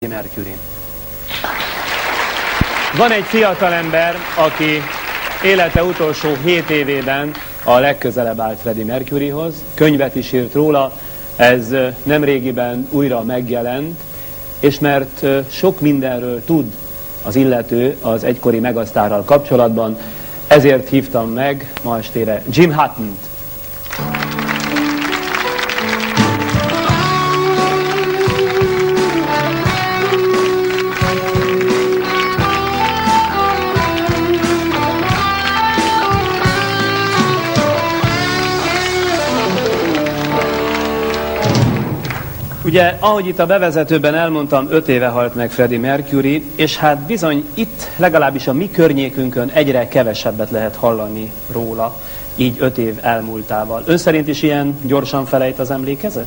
Mercury. Van egy fiatalember, aki élete utolsó 7 évében a legközelebb állt Freddie Mercuryhoz, könyvet is írt róla, ez nemrégiben újra megjelent, és mert sok mindenről tud az illető az egykori megasztárral kapcsolatban, ezért hívtam meg ma estére Jim Huttont. Ugye, ahogy itt a bevezetőben elmondtam, 5 éve halt meg Freddie Mercury, és hát bizony itt, legalábbis a mi környékünkön egyre kevesebbet lehet hallani róla, így 5 év elmúltával. Ön szerint is ilyen gyorsan felejt az emlékezet?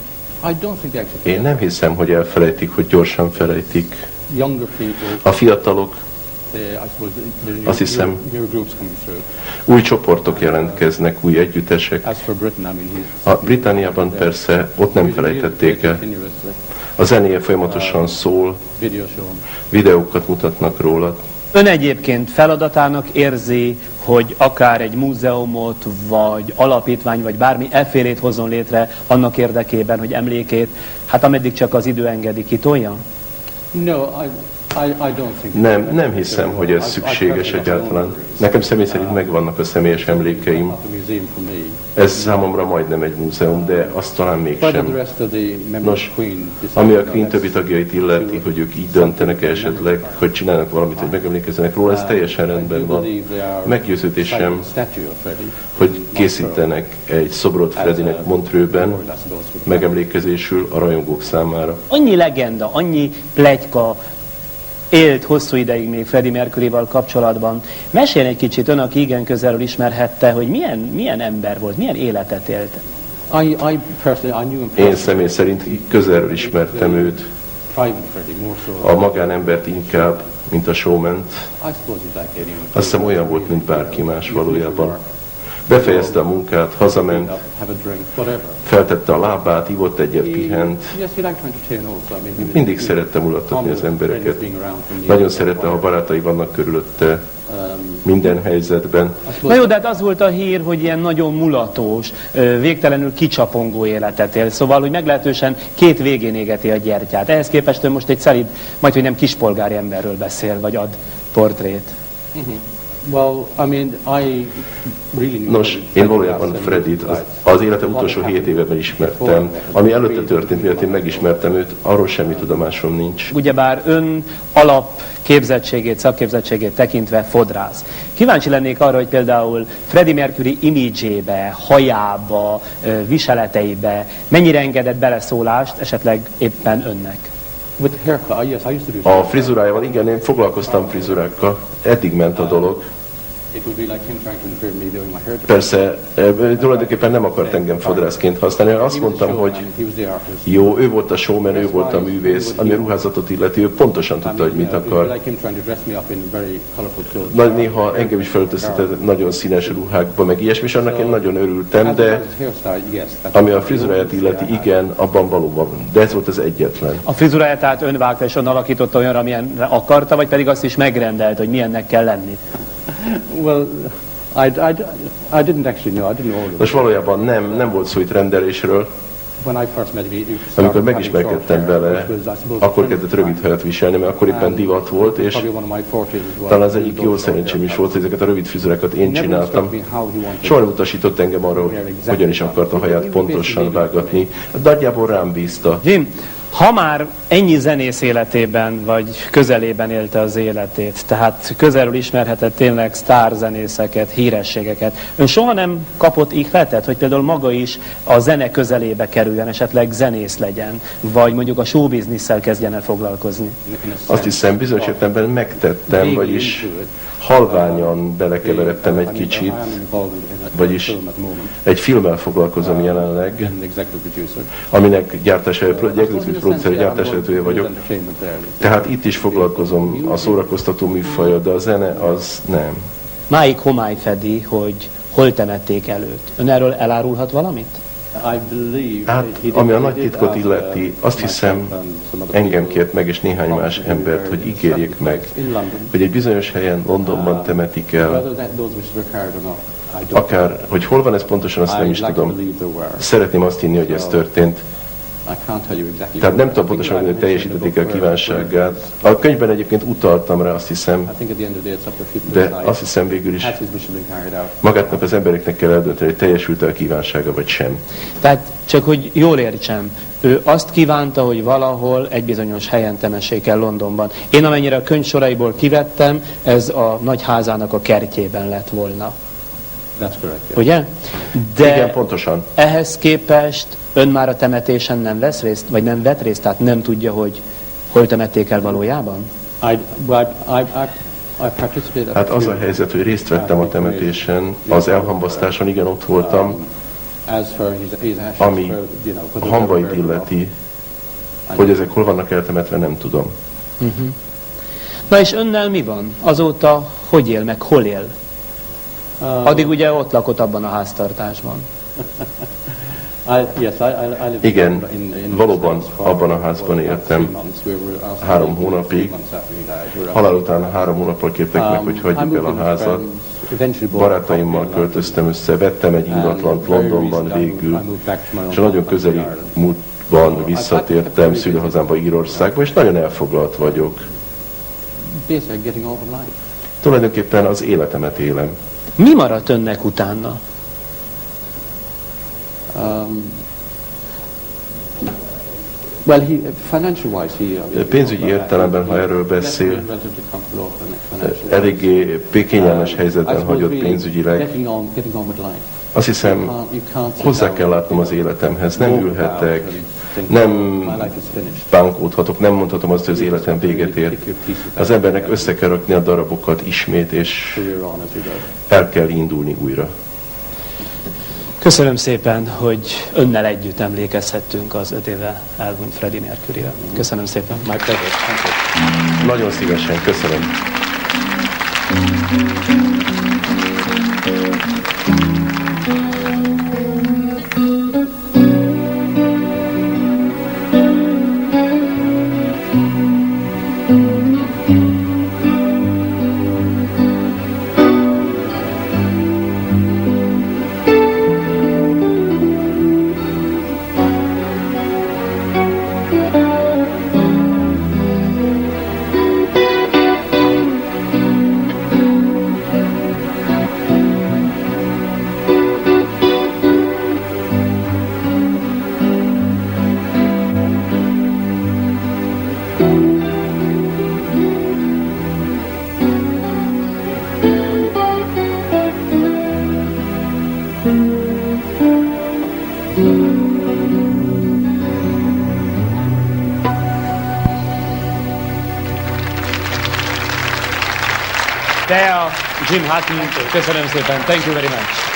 Én nem hiszem, hogy elfelejtik, hogy gyorsan felejtik. A fiatalok, azt hiszem, új csoportok jelentkeznek, új együttesek. A Britanniában persze ott nem felejtették el. A zenéje folyamatosan szól, videókat mutatnak róla. Ön egyébként feladatának érzi, hogy akár egy múzeumot, vagy alapítvány, vagy bármi effélét hozzon létre annak érdekében, hogy emlékét, hát ameddig csak az idő engedi, kitolja? Nem hiszem, hogy ez szükséges egyáltalán. Nekem személy szerint megvannak a személyes emlékeim. Ez számomra majdnem egy múzeum, de azt talán mégsem. Nos, ami a Queen többi tagjait illeti, hogy ők így döntenek esetleg, hogy csinálnak valamit, hogy megemlékezzenek róla, ez teljesen rendben van. Meggyőződésem, hogy készítenek egy szobrot Freddynek Montreuxben megemlékezésül a rajongók számára. Annyi legenda, annyi pletyka élt hosszú ideig még Freddie Mercuryval kapcsolatban. Mesélj egy kicsit, ön, aki igen közelről ismerhette, hogy milyen ember volt, milyen életet élt. Én személy szerint közelről ismertem őt, a magánembert inkább, mint a showment. Azt hiszem olyan volt, mint bárki más valójában. Befejezte a munkát, hazament, feltette a lábát, ivott egyet, pihent. Mindig szerette mulattatni az embereket. Nagyon szerette, ha barátai vannak körülötte, minden helyzetben. Na jó, de hát az volt a hír, hogy ilyen nagyon mulatós, végtelenül kicsapongó életet él. Szóval, hogy meglehetősen 2 végén égeti a gyertyát. Ehhez képest ön most egy szelíd, majdhogy nem kispolgári emberről beszél, vagy ad portrét. Nos, én valójában Freddit az élete utolsó 7 éveben ismertem. Ami előtte történt, miatt én megismertem őt, arról semmi tudomásom nincs. Ugyebár ön alapképzettségét, szakképzettségét tekintve fodrász. Kíváncsi lennék arra, hogy például Freddie Mercury imidzsébe, hajába, viseleteibe mennyire engedett beleszólást, esetleg éppen önnek? A frizurájával, igen, én foglalkoztam frizurákkal, eddig ment a dolog. Persze, tulajdonképpen nem akart engem fodrászként használni, azt mondtam, hogy jó, ő volt a showman, ő volt a művész, ami a ruházatot illeti, ő pontosan tudta, hogy mit akar. Néha engem is felöltöztetett nagyon színes ruhákba, meg ilyesmi, és annak én nagyon örültem, de ami a frizuráját illeti, igen, abban valóban, de ez volt az egyetlen. A frizuráját tehát ön vágta és ön alakította olyanra, amilyenre akarta, vagy pedig azt is megrendelt, hogy milyennek kell lenni? Most valójában nem volt szó itt rendelésről. Amikor megismerkedtem vele, akkor kezdett rövid hajat viselni, mert akkor éppen divat volt, és talán az egyik jó szerencsém is volt, hogy ezeket a rövid frizurákat én csináltam. Soha nem utasított engem arra, hogy hogyan is akart a haját pontosan vágatni. Nagyjából rám bízta. Jim, ha már ennyi zenész életében, vagy közelében élte az életét, tehát közelről ismerhetett tényleg sztárzenészeket, hírességeket, ön soha nem kapott ihletet, hogy például maga is a zene közelébe kerüljen, esetleg zenész legyen, vagy mondjuk a showbiznisszel kezdjen el foglalkozni? Azt hiszem, bizonyos értelemben megtettem, vagyis halványan belekeveredtem egy kicsit, vagyis egy filmmel foglalkozom jelenleg, aminek gyártásvezetője vagyok. Tehát itt is foglalkozom a szórakoztató műfajjal, de a zene az nem. Máig homály fedi, hogy hol temették előtt. Ön erről elárulhat valamit? Hát, ami a nagy titkot illeti, azt hiszem, engem kért meg, és néhány más embert, hogy ígérjék meg, hogy egy bizonyos helyen Londonban temetik el, akár, hogy hol van ez pontosan, azt nem is tudom. Szeretném azt hinni, hogy ez történt. Tehát nem tudom pontosan, hogy teljesítették a kívánságát. A könyvben egyébként utaltam rá, azt hiszem, de azt hiszem végül is magátnak az embereknek kell eldönteni, hogy teljesült-e a kívánsága, vagy sem. Tehát csak, hogy jól értsem, ő azt kívánta, hogy valahol egy bizonyos helyen temessék el Londonban. Én amennyire a könyv soraiból kivettem, ez a nagy házának a kertjében lett volna. Ugye? De igen, pontosan. Ehhez képest ön már a temetésen nem vesz részt, vagy nem vett részt, tehát nem tudja, hogy hol temették el valójában? Hát az a helyzet, hogy részt vettem a temetésen, az elhamvasztáson, igen, ott voltam, ami a hambait illeti, hogy ezek hol vannak eltemetve, nem tudom. Na és önnel mi van? Azóta hogy él, meg hol él? Addig ugye ott lakott abban a háztartásban. Igen, valóban abban a házban éltem 3 hónapig. Halál után 3 hónappal kértek meg, hogy hagyjuk el a házat. Barátaimmal költöztem össze, vettem egy ingatlant Londonban végül, és a nagyon közeli múltban visszatértem szülőhazámba, Írországba, és nagyon elfoglalt vagyok. Tulajdonképpen az életemet élem. Mi maradt önnek utána? Pénzügyi értelemben, ha erről beszél, eléggé kényelmes helyzetben hagyott pénzügyileg. Azt hiszem, hozzá kell látnom az életemhez, nem ülhetek, nem bánkódhatok, nem mondhatom azt, hogy az életem véget ért. Az embernek össze kell rakni a darabokat ismét, és el kell indulni újra. Köszönöm szépen, hogy önnel együtt emlékezhettünk az 5 éve elhunyt Freddie Mercuryre. Köszönöm szépen. My pleasure. Nagyon szívesen, köszönöm. Jim Hutton, köszönöm szépen. Thank you very much.